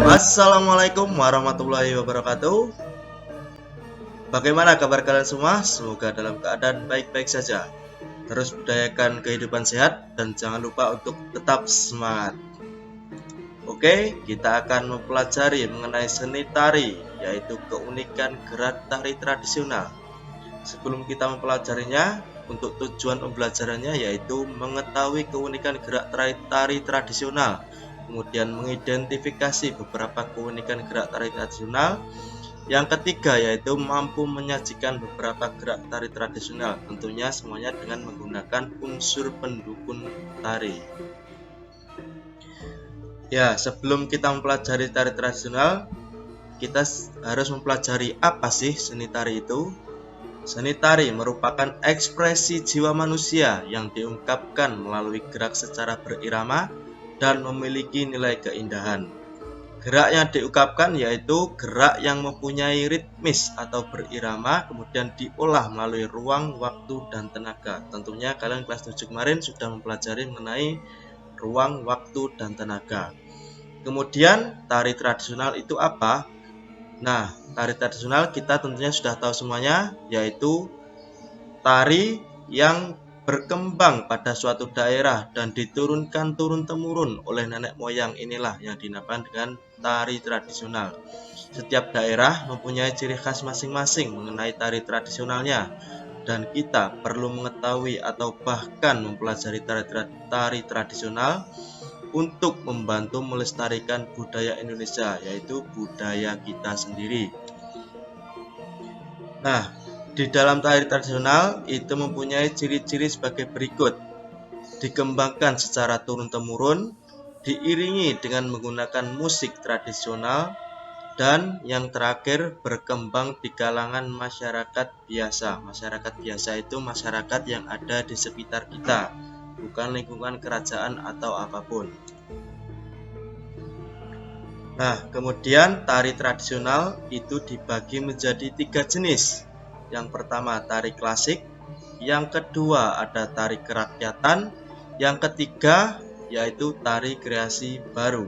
Assalamualaikum warahmatullahi wabarakatuh. Bagaimana kabar kalian semua? Semoga dalam keadaan baik-baik saja. Terus budayakan kehidupan sehat dan jangan lupa untuk tetap semangat. Oke, kita akan mempelajari mengenai seni tari, yaitu keunikan gerak tari tradisional. Sebelum kita mempelajarinya, untuk tujuan pembelajarannya yaitu mengetahui keunikan gerak tari tradisional, kemudian mengidentifikasi beberapa keunikan gerak tari tradisional. Yang ketiga yaitu mampu menyajikan beberapa gerak tari tradisional, tentunya semuanya dengan menggunakan unsur pendukung tari. Ya, sebelum kita mempelajari tari tradisional, kita harus mempelajari apa sih seni tari itu. Seni tari merupakan ekspresi jiwa manusia yang diungkapkan melalui gerak secara berirama dan memiliki nilai keindahan. Gerak yang diungkapkan yaitu gerak yang mempunyai ritmis atau berirama, kemudian diolah melalui ruang, waktu, dan tenaga. Tentunya kalian kelas 7 kemarin sudah mempelajari mengenai ruang, waktu, dan tenaga. Kemudian tari tradisional itu apa? Nah, tari tradisional kita tentunya sudah tahu semuanya, yaitu tari yang berkembang pada suatu daerah dan diturunkan turun-temurun oleh nenek moyang, inilah yang dinamakan dengan tari tradisional. Setiap daerah mempunyai ciri khas masing-masing mengenai tari tradisionalnya, dan kita perlu mengetahui atau bahkan mempelajari tari tradisional untuk membantu melestarikan budaya Indonesia, yaitu budaya kita sendiri. Nah, di dalam tari tradisional itu mempunyai ciri-ciri sebagai berikut. Dikembangkan secara turun-temurun, diiringi dengan menggunakan musik tradisional, dan yang terakhir berkembang di kalangan masyarakat biasa. Masyarakat biasa itu masyarakat yang ada di sekitar kita, bukan lingkungan kerajaan atau apapun. Nah, kemudian tari tradisional itu dibagi menjadi 3 jenis. Yang pertama tari klasik, yang kedua ada tari kerakyatan, yang ketiga yaitu tari kreasi baru.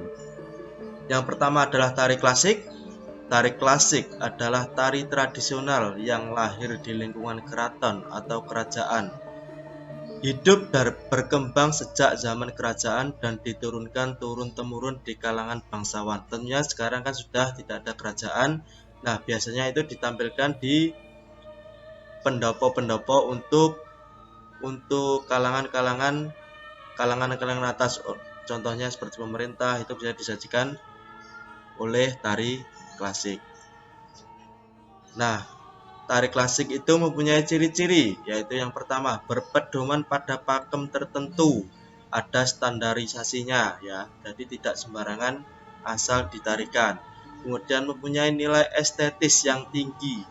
Yang pertama adalah tari klasik. Tari klasik adalah tari tradisional yang lahir di lingkungan keraton atau kerajaan. Hidup dan berkembang sejak zaman kerajaan dan diturunkan turun-temurun di kalangan bangsawan. Tentunya sekarang kan sudah tidak ada kerajaan. Nah, biasanya itu ditampilkan di pendopo-pendopo untuk kalangan atas. Contohnya seperti pemerintah, itu bisa disajikan oleh tari klasik. Nah, tari klasik itu mempunyai ciri-ciri, yaitu yang pertama berpedoman pada pakem tertentu, ada standarisasinya ya, jadi tidak sembarangan asal ditarikan. Kemudian mempunyai nilai estetis yang tinggi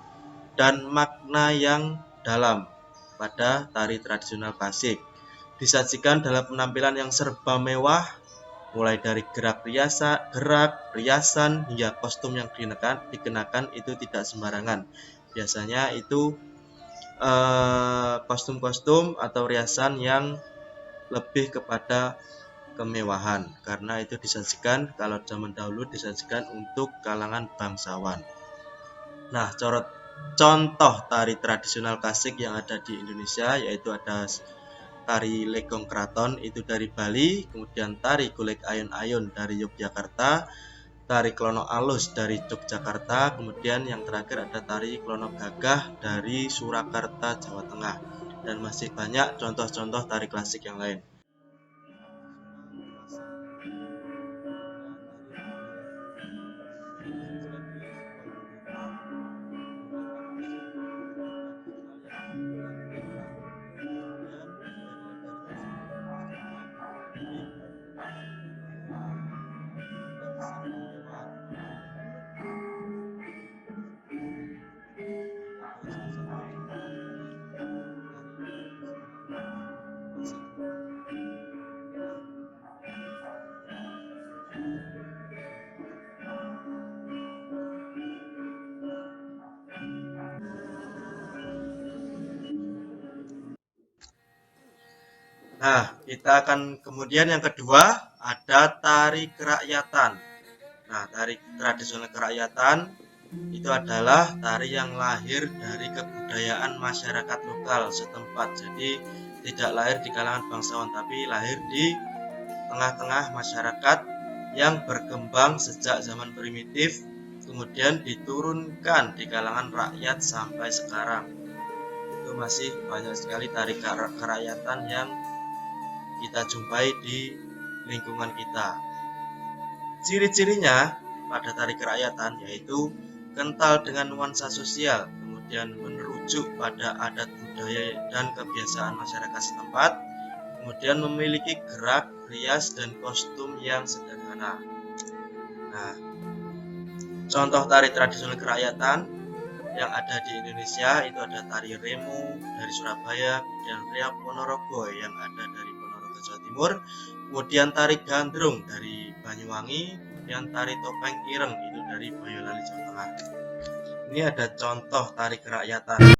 dan makna yang dalam pada tari tradisional klasik. Disajikan dalam penampilan yang serba mewah, mulai dari gerak riasan hingga kostum yang dikenakan itu tidak sembarangan. Biasanya itu kostum-kostum atau riasan yang lebih kepada kemewahan, karena itu disajikan, kalau zaman dahulu disajikan untuk kalangan bangsawan. Nah, contoh tari tradisional klasik yang ada di Indonesia yaitu ada tari Legong Kraton itu dari Bali, kemudian tari Golek Ayun-Ayun dari Yogyakarta, tari Klono Alus dari Yogyakarta, kemudian yang terakhir ada tari Klono Gagah dari Surakarta, Jawa Tengah, dan masih banyak contoh-contoh tari klasik yang lain. Nah, kita akan kemudian yang kedua ada tari kerakyatan. Nah, tari tradisional kerakyatan itu adalah tari yang lahir dari kebudayaan masyarakat lokal setempat. Jadi tidak lahir di kalangan bangsawan, tapi lahir di tengah-tengah masyarakat yang berkembang sejak zaman primitif, kemudian diturunkan di kalangan rakyat sampai sekarang. Itu masih banyak sekali tari kerakyatan yang kita jumpai di lingkungan kita. Ciri-cirinya pada tari kerakyatan yaitu kental dengan nuansa sosial, kemudian merujuk pada adat budaya dan kebiasaan masyarakat setempat, kemudian memiliki gerak, rias, dan kostum yang sederhana. Nah, contoh tari tradisional kerakyatan yang ada di Indonesia itu ada tari remo dari Surabaya, kemudian reok Ponorogo yang ada dari Ponorogo Jawa Timur, kemudian tari gandrung dari Banyuwangi, kemudian tari topeng ireng itu dari Boyolali Jawa Tengah. Ini ada contoh tari kerakyatan.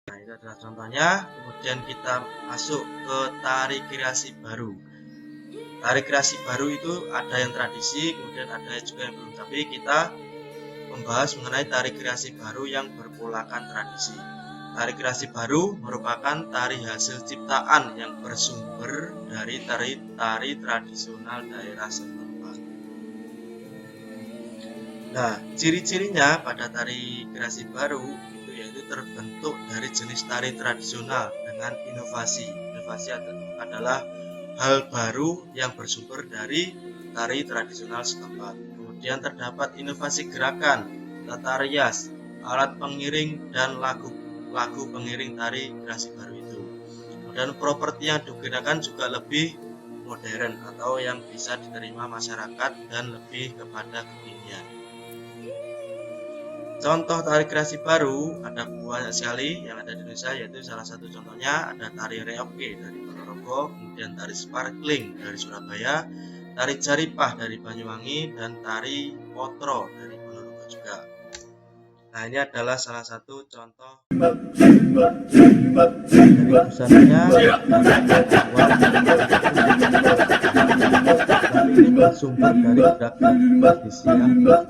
Nah, itu adalah contohnya. Kemudian kita masuk ke tari kreasi baru. Tari kreasi baru itu ada yang tradisi, kemudian ada juga yang belum. Tapi kita membahas mengenai tari kreasi baru yang berpolakan tradisi. Tari kreasi baru merupakan tari hasil ciptaan yang bersumber dari tari tradisional daerah setempat. Nah, ciri-cirinya pada tari kreasi baru itu yaitu terbentuk dari jenis tari tradisional dengan inovasi. Inovasi adalah hal baru yang bersumber dari tari tradisional setempat. Kemudian terdapat inovasi gerakan, tata rias, alat pengiring, dan lagu pengiring tari kreasi baru itu. Kemudian properti yang digunakan juga lebih modern atau yang bisa diterima masyarakat dan lebih kepada kekinian. Contoh tari kreasi baru ada banyak sekali yang ada di Indonesia, yaitu salah satu contohnya ada tari reok dari Ponorogo, kemudian tari sparkling dari Surabaya, tari jaripah dari Banyuwangi, dan tari potro dari Ponorogo juga. Nah, ini adalah salah satu contoh dari busananya ini bersumber dari gerakan tradisi yang ada.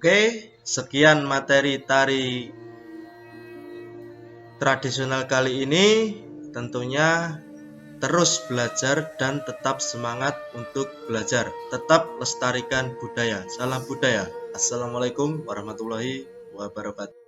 Oke, sekian materi tari tradisional kali ini. Tentunya terus belajar dan tetap semangat untuk belajar. Tetap lestarikan budaya. Salam budaya. Assalamualaikum warahmatullahi wabarakatuh.